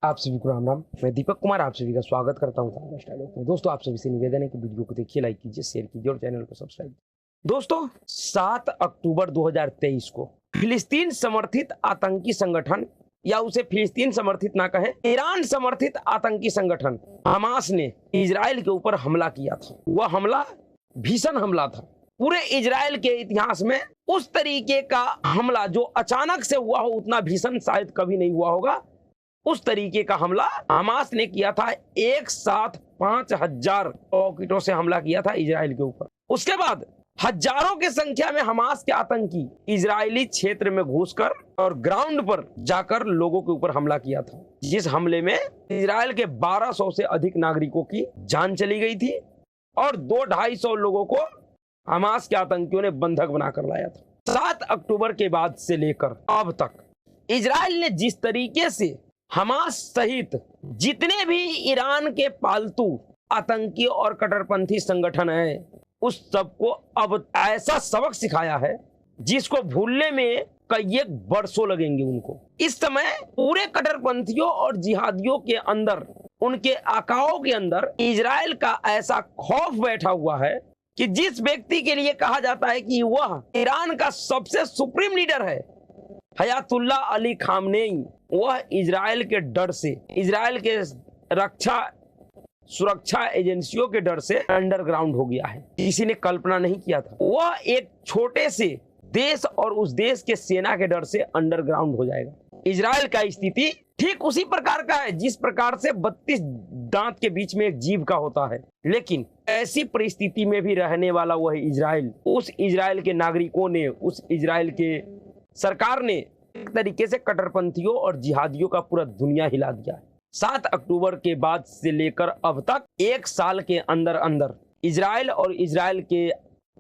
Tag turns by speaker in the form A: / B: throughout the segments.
A: आप सभी को राम राम। मैं दीपक कुमार आप सभी का स्वागत करता हूँ स्टाइल में। दोस्तों, आप सभी से निवेदन है कि वीडियो को देखिए, लाइक कीजिए, शेयर कीजिए और चैनल को सब्सक्राइब। दोस्तों, 7 अक्टूबर 2023 को फिलिस्तीन समर्थित आतंकी संगठन, या उसे फिलिस्तीन समर्थित ना कहें, ईरान समर्थित आतंकी संगठन हमास ने इजराइल के ऊपर हमला किया था। वह हमला भीषण हमला था। पूरे इजराइल के इतिहास में उस तरीके का हमला जो अचानक से हुआ हो, उतना भीषण शायद कभी नहीं हुआ होगा। उस तरीके का हमला हमास ने किया था। एक साथ 5000 रॉकेटों से हमला किया था इजराइल के ऊपर। उसके बाद हजारों की संख्या में हमास के आतंकी इजरायली क्षेत्र में घुसकर और ग्राउंड पर जाकर लोगों के ऊपर हमला किया था, जिस हमले में इजराइल के 1200 से अधिक नागरिकों की जान चली गई थी और 200-250 लोगों को हमास के आतंकियों ने बंधक बनाकर लाया था। 7 अक्टूबर के बाद से लेकर अब तक इजराइल ने जिस तरीके से हमास सहित जितने भी ईरान के पालतू आतंकी और कट्टरपंथी संगठन हैं, उस सबको अब ऐसा सबक सिखाया है जिसको भूलने में कई बरसों लगेंगे उनको। इस समय पूरे कट्टरपंथियों और जिहादियों के अंदर, उनके आकाओं के अंदर इजराइल का ऐसा खौफ बैठा हुआ है कि जिस व्यक्ति के लिए कहा जाता है कि वह ईरान का सबसे सुप्रीम लीडर है, हयातुल्ला अली खामनेई, वह इजराइल के डर से, इजराइल के सुरक्षा एजेंसियों के डर से अंडरग्राउंड हो गया है। किसी ने कल्पना नहीं किया था वह एक छोटे से देश और उस देश के सेना के डर से अंडरग्राउंड हो जाएगा। इजराइल का स्थिति ठीक उसी प्रकार का है जिस प्रकार से 32 दांत के बीच में एक जीभ का होता है। लेकिन ऐसी परिस्थिति में भी रहने वाला वह इजराइल, उस इजराइल के नागरिकों ने, उस इजराइल के सरकार ने एक तरीके से कट्टरपंथियों और जिहादियों का पूरा दुनिया हिला दिया है। 7 अक्टूबर के बाद से लेकर अब तक एक साल के अंदर अंदर इजराइल और इजराइल के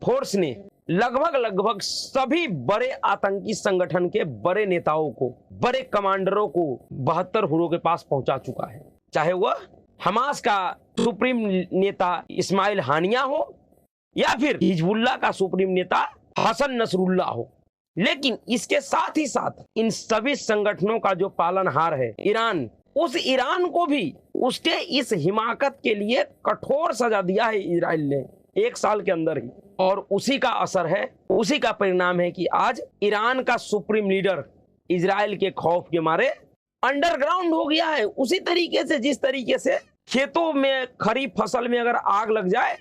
A: फोर्स ने लगभग सभी बड़े आतंकी संगठन के बड़े नेताओं को, बड़े कमांडरों को 72 हुरों के पास पहुंचा चुका है। चाहे वह हमास का सुप्रीम नेता इस्माइल हानिया हो या फिर हिजबुल्लाह का सुप्रीम नेता हसन नसरुल्लाह हो। लेकिन इसके साथ ही साथ इन सभी संगठनों का जो पालनहार है ईरान, उस ईरान को भी उसके इस हिमाकत के लिए कठोर सजा दिया है इजराइल ने एक साल के अंदर ही। और उसी का असर है, उसी का परिणाम है कि आज ईरान का सुप्रीम लीडर इजराइल के खौफ के मारे अंडरग्राउंड हो गया है। उसी तरीके से जिस तरीके से खेतों में खरीफ फसल में अगर आग लग जाए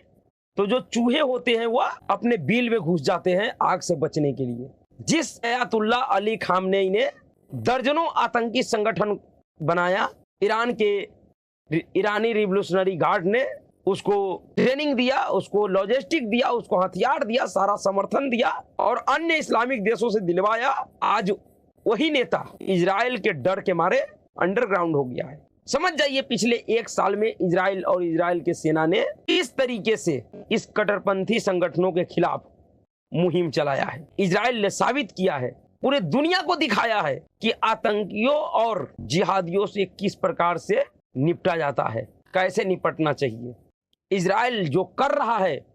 A: तो जो चूहे होते हैं वह अपने बिल में घुस जाते हैं आग से बचने के लिए। जिस अयातुल्ला अली खामनेई ने दर्जनों आतंकी संगठन बनाया, ईरानी रिवोल्यूशनरी गार्ड ने उसको ट्रेनिंग दिया, उसको लॉजिस्टिक दिया, उसको हथियार दिया, सारा समर्थन दिया और अन्य इस्लामिक देशों से दिलवाया। आज वही नेता इजराइल के डर के मारे अंडरग्राउंड हो गया है। समझ जाइए, पिछले एक साल में इजराइल और इजराइल के सेना ने इस तरीके से इस कट्टरपंथी संगठनों के खिलाफ मुहिम चलाया है। इजराइल ने साबित किया है, पूरे दुनिया को दिखाया है कि आतंकियों और जिहादियों से किस प्रकार से निपटा जाता है, कैसे निपटना चाहिए। इजराइल जो कर रहा है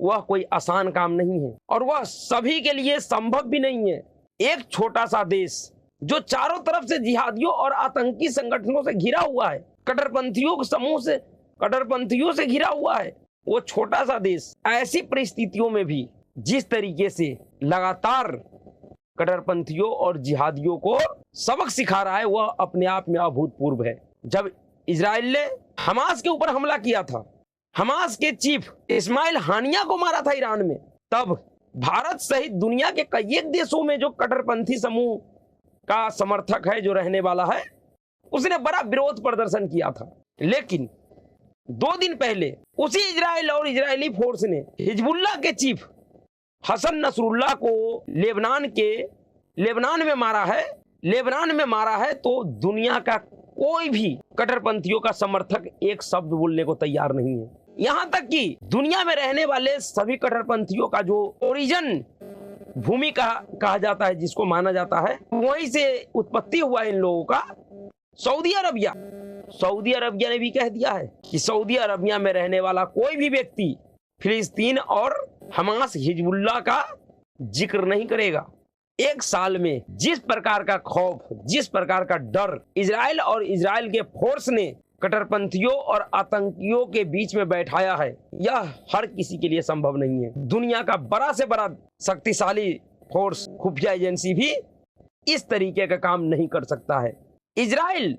A: वह कोई आसान काम नहीं है और वह सभी के लिए संभव भी नहीं है। एक छोटा सा देश जो चारों तरफ से जिहादियों और आतंकी संगठनों से घिरा हुआ है, कट्टरपंथियों से घिरा हुआ है, वो छोटा सा देश ऐसी परिस्थितियों में भी जिस तरीके से लगातार कट्टरपंथियों और जिहादियों को सबक सिखा रहा है, वह अपने आप में अभूतपूर्व है। जब इजराइल ने हमास के ऊपर हमला किया था, हमास के चीफ इस्माइल हानिया को मारा था ईरान में, तब भारत सहित दुनिया के कई देशों में जो कट्टरपंथी समूह का समर्थक है, जो रहने वाला है, उसने बड़ा विरोध प्रदर्शन किया था। लेकिन 2 दिन पहले उसी इजराइल और इजरायली फोर्स ने हिजबुल्लाह के चीफ हसन नसरुल्लाह को लेबनान में मारा है। तो दुनिया का कोई भी कट्टरपंथियों का समर्थक एक शब्द बोलने को तैयार नहीं है। यहाँ तक कि दुनिया में रहने वाले सभी कट्टरपंथियों का जो ओरिजिन भूमि का कहा जाता है, जिसको माना जाता है, वहीं से उत्पत्ति हुआ इन लोगों का सऊदी अरबिया ने भी कह दिया है कि सऊदी अरबिया में रहने वाला कोई भी व्यक्ति फिलिस्तीन और हमास हिजबुल्लाह का जिक्र नहीं करेगा। एक साल में जिस प्रकार का खौफ, जिस प्रकार का डर इजराइल और इजराइल के फोर्स ने कट्टरपंथियों और आतंकियों के बीच में बैठाया है, यह हर किसी के लिए संभव नहीं है। दुनिया का बड़ा से बड़ा शक्तिशाली फोर्स, खुफिया एजेंसी भी इस तरीके का काम नहीं कर सकता है। इजराइल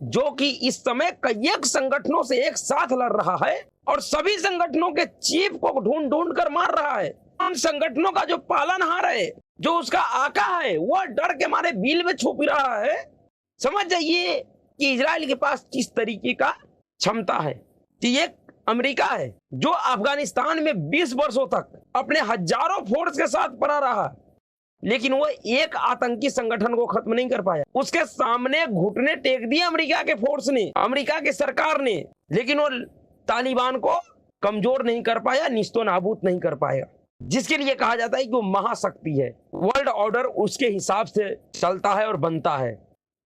A: जो कि इस समय कई संगठनों से एक साथ लड़ रहा है और सभी संगठनों के चीफ को ढूंढ ढूंढ कर मार रहा है। उन संगठनों का जो पालनहार है, जो उसका आका है, वह डर के मारे बिल में छुप रहा है। समझ जाइए कि इजराइल के पास किस तरीके का क्षमता है कि एक अमेरिका है जो अफगानिस्तान में 20 वर्षों तक अपने हजारों फोर्स के साथ पड़ा रहा, लेकिन वो एक आतंकी संगठन को खत्म नहीं कर पाया। उसके सामने घुटने टेक दिए अमेरिका के फोर्स ने, अमेरिका की सरकार ने, लेकिन वो तालिबान को कमजोर नहीं कर पाया, निस्तो नाबूद नहीं कर पाया, जिसके लिए कहा जाता है कि वो महाशक्ति है। वर्ल्ड ऑर्डर उसके हिसाब से चलता है और बनता है।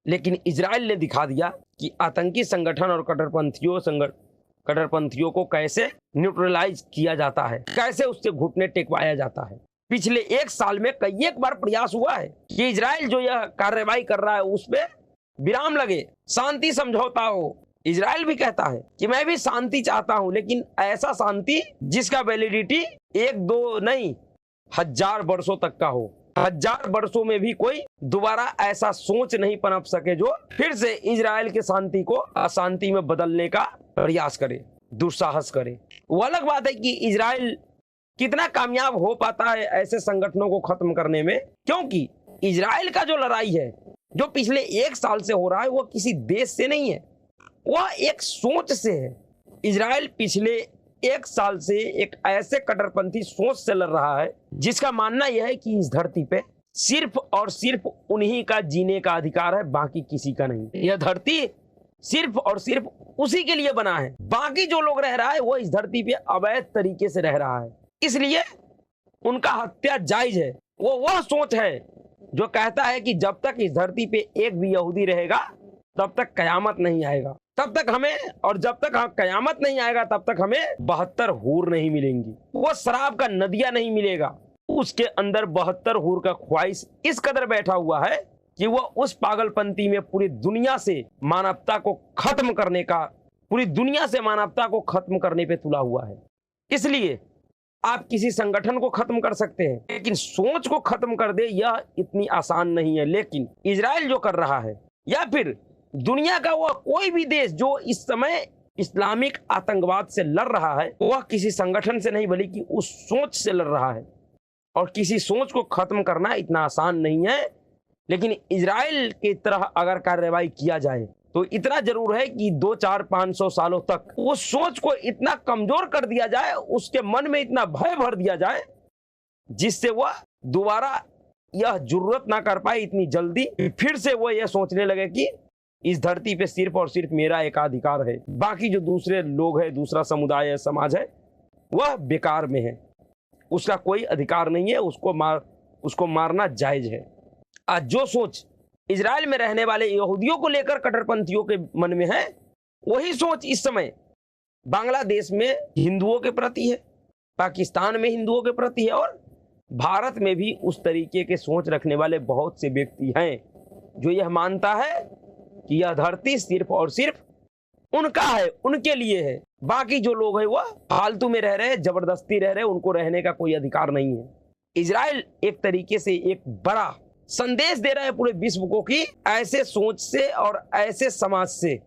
A: लेकिन इजराइल ने दिखा दिया कि आतंकी संगठन और कट्टरपंथियों को कैसे न्यूट्रलाइज किया जाता है, कैसे उससे घुटने टेकवाया जाता है। पिछले एक साल में कई एक बार प्रयास हुआ है कि इजराइल जो यह कार्रवाई कर रहा है उस पर विराम लगे, शांति समझौता हो। इजराइल भी कहता है कि मैं भी शांति चाहता हूं, लेकिन ऐसा शांति जिसका वैलिडिटी 1-2 नहीं, 1000 वर्षों तक का हो। 1000 वर्षों में भी कोई दोबारा ऐसा सोच नहीं पनप सके जो फिर से इजराइल के शांति को अशांति में बदलने का प्रयास करे, दुस्साहस करे। वो अलग बात है कि इजराइल कितना कामयाब हो पाता है ऐसे संगठनों को खत्म करने में, क्योंकि इजराइल का जो लड़ाई है, जो पिछले एक साल से हो रहा है, वो किसी देश से नहीं है, वह एक सोच से है। इजराइल पिछले एक साल से एक ऐसे कट्टरपंथी सोच से लड़ रहा है जिसका मानना यह है कि इस धरती पे सिर्फ और सिर्फ उन्हीं का जीने का अधिकार है, बाकी किसी का नहीं। यह धरती सिर्फ और सिर्फ उसी के लिए बना है, बाकी जो लोग रह रहा है वो इस धरती पे अवैध तरीके से रह रहा है, इसलिए उनका हत्या जायज है। वो वह सोच है जो कहता है कि जब तक इस धरती पे एक भी यहूदी रहेगा तब तक कयामत नहीं आएगा, तब तक हमें, और जब तक कयामत नहीं आएगा तब तक हमें 72 हूर नहीं मिलेंगी, वो शराब का नदिया नहीं मिलेगा। उसके अंदर 72 हूर का ख्वाहिश इस कदर बैठा हुआ है कि वो उस पागलपंती में पूरी दुनिया से मानवता को खत्म करने का, पूरी दुनिया से मानवता को खत्म करने पे तुला हुआ है। इसलिए आप किसी संगठन को खत्म कर सकते हैं, लेकिन सोच को खत्म कर दे यह इतनी आसान नहीं है। लेकिन इजराइल जो कर रहा है, या फिर दुनिया का वह कोई भी देश जो इस समय इस्लामिक आतंकवाद से लड़ रहा है, वह किसी संगठन से नहीं बल्कि उस सोच से लड़ रहा है। और किसी सोच को खत्म करना इतना आसान नहीं है, लेकिन इजराइल की तरह अगर कार्रवाई किया जाए तो इतना जरूर है कि 200-400-500 सालों तक उस सोच को इतना कमजोर कर दिया जाए, उसके मन में इतना भय भर दिया जाए, जिससे वह दोबारा यह जरूरत ना कर पाए इतनी जल्दी, फिर से वह यह सोचने लगे कि इस धरती पे सिर्फ और सिर्फ मेरा एकाधिकार है, बाकी जो दूसरे लोग हैं, दूसरा समुदाय है, समाज है, वह बेकार में है, उसका कोई अधिकार नहीं है, उसको मारना जायज है। आज जो सोच इजराइल में रहने वाले यहूदियों को लेकर कट्टरपंथियों के मन में है, वही सोच इस समय बांग्लादेश में हिंदुओं के प्रति है, पाकिस्तान में हिंदुओं के प्रति है, और भारत में भी उस तरीके के सोच रखने वाले बहुत से व्यक्ति हैं जो यह मानता है कि यह धरती सिर्फ और सिर्फ उनका है, उनके लिए है, बाकी जो लोग हैं वह फालतू में रह रहे हैं, जबरदस्ती रह रहे हैं, उनको रहने का कोई अधिकार नहीं है। इजराइल एक तरीके से एक बड़ा संदेश दे रहा है पूरे विश्व को कि ऐसे सोच से और ऐसे समाज से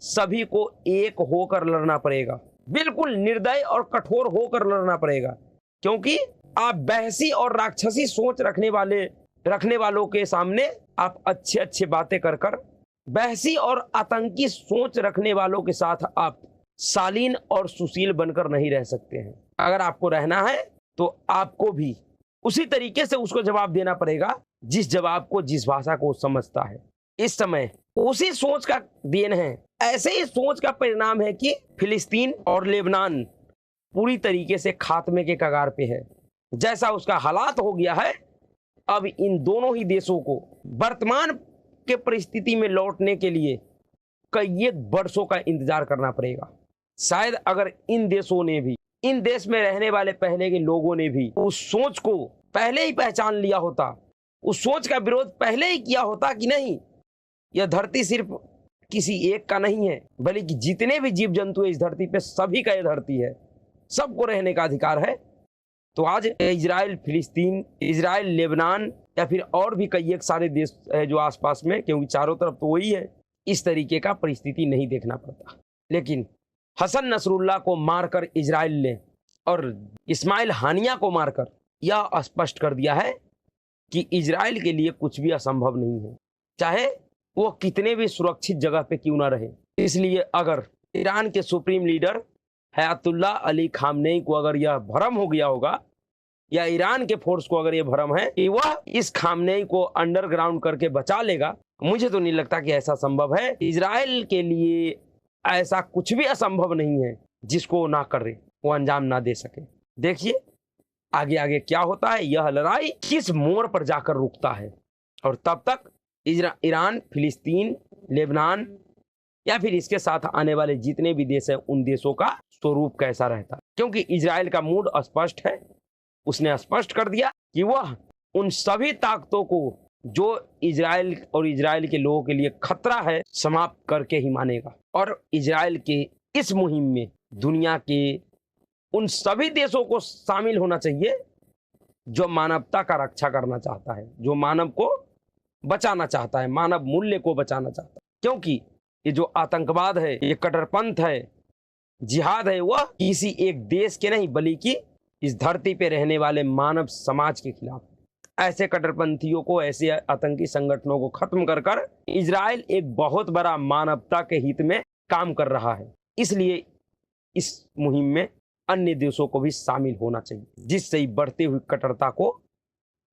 A: सभी को एक होकर लड़ना पड़ेगा, बिल्कुल निर्दय और कठोर होकर लड़ना पड़ेगा, क्योंकि आप बहसी और राक्षसी सोच रखने वालों के सामने आप अच्छे अच्छे बातें कर कर, बहसी और आतंकी सोच रखने वालों के साथ आप शालीन और सुशील बनकर नहीं रह सकते हैं। अगर आपको रहना है तो आपको भी उसी तरीके से उसको जवाब देना पड़ेगा जिस जवाब को, जिस भाषा को समझता है। इस समय उसी सोच का देन है, ऐसे ही सोच का परिणाम है कि फिलिस्तीन और लेबनान पूरी तरीके से खात्मे के कगार पे है। जैसा उसका हालात हो गया है, अब इन दोनों ही देशों को वर्तमान के परिस्थिति में लौटने के लिए कई एक वर्षों का इंतजार करना पड़ेगा। शायद अगर इन देशों ने भी, इन देश में रहने वाले पहले के लोगों ने भी उस सोच को पहले ही पहचान लिया होता उस सोच का विरोध पहले ही किया होता कि नहीं, यह धरती सिर्फ किसी एक का नहीं है, बल्कि जितने भी जीव जंतु है इस धरती पे सभी का यह धरती है, सबको रहने का अधिकार है। तो आज इजराइल फिलिस्तीन, इजराइल लेबनान या फिर और भी कई एक सारे देश है जो आसपास में, क्योंकि चारों तरफ तो वही है, इस तरीके का परिस्थिति नहीं देखना पड़ता। लेकिन हसन नसरुल्लाह को मारकर इजराइल ने और इस्माइल हानिया को मारकर यह स्पष्ट कर दिया है कि इजराइल के लिए कुछ भी असंभव नहीं है, चाहे वो कितने भी सुरक्षित जगह पे क्यों ना रहे। इसलिए अगर ईरान के supreme leader Hayatullah Ali Khamenei को अगर यह भ्रम हो गया होगा, या ईरान के फोर्स को अगर यह भ्रम है कि वह इस खामनेई को अंडरग्राउंड करके बचा लेगा, मुझे तो नहीं लगता कि ऐसा संभव है। इजराइल के लिए ऐसा कुछ भी असंभव नहीं है जिसको ना करे, वो अंजाम ना दे सके। देखिए आगे आगे क्या होता है, यह लड़ाई किस मोड़ पर जाकर रुकता है, और तब तक ईरान, फिलिस्तीन, लेबनान या फिर इसके साथ आने वाले जितने भी देश हैं उन देशों का स्वरूप कैसा रहता है। क्योंकि इजराइल का मूड स्पष्ट है, उसने स्पष्ट कर दिया कि वह उन सभी ताकतों को जो इजराइल और इजराइल के लोगों के लिए खतरा है समाप्त करके ही मानेगा। और इजराइल के इस मुहिम में दुनिया के उन सभी देशों को शामिल होना चाहिए जो मानवता का रक्षा करना चाहता है, जो मानव को बचाना चाहता है, मानव मूल्य को बचाना चाहता है। क्योंकि ये जो आतंकवाद है, ये कट्टरपंथ है, जिहाद है, वह किसी एक देश के नहीं बल्कि इस धरती पे रहने वाले मानव समाज के खिलाफ। ऐसे कट्टरपंथियों को, ऐसे आतंकी संगठनों को खत्म कर कर इजराइल एक बहुत बड़ा मानवता के हित में काम कर रहा है। इसलिए इस मुहिम में अन्य देशों को भी शामिल होना चाहिए, जिससे बढ़ती हुई कट्टरता को,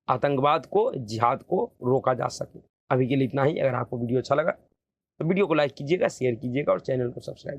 A: आतंकवाद को, जिहाद को रोका जा सके। अभी के लिए इतना ही। अगर आपको वीडियो अच्छा लगा तो वीडियो को लाइक कीजिएगा, शेयर कीजिएगा और चैनल को सब्सक्राइब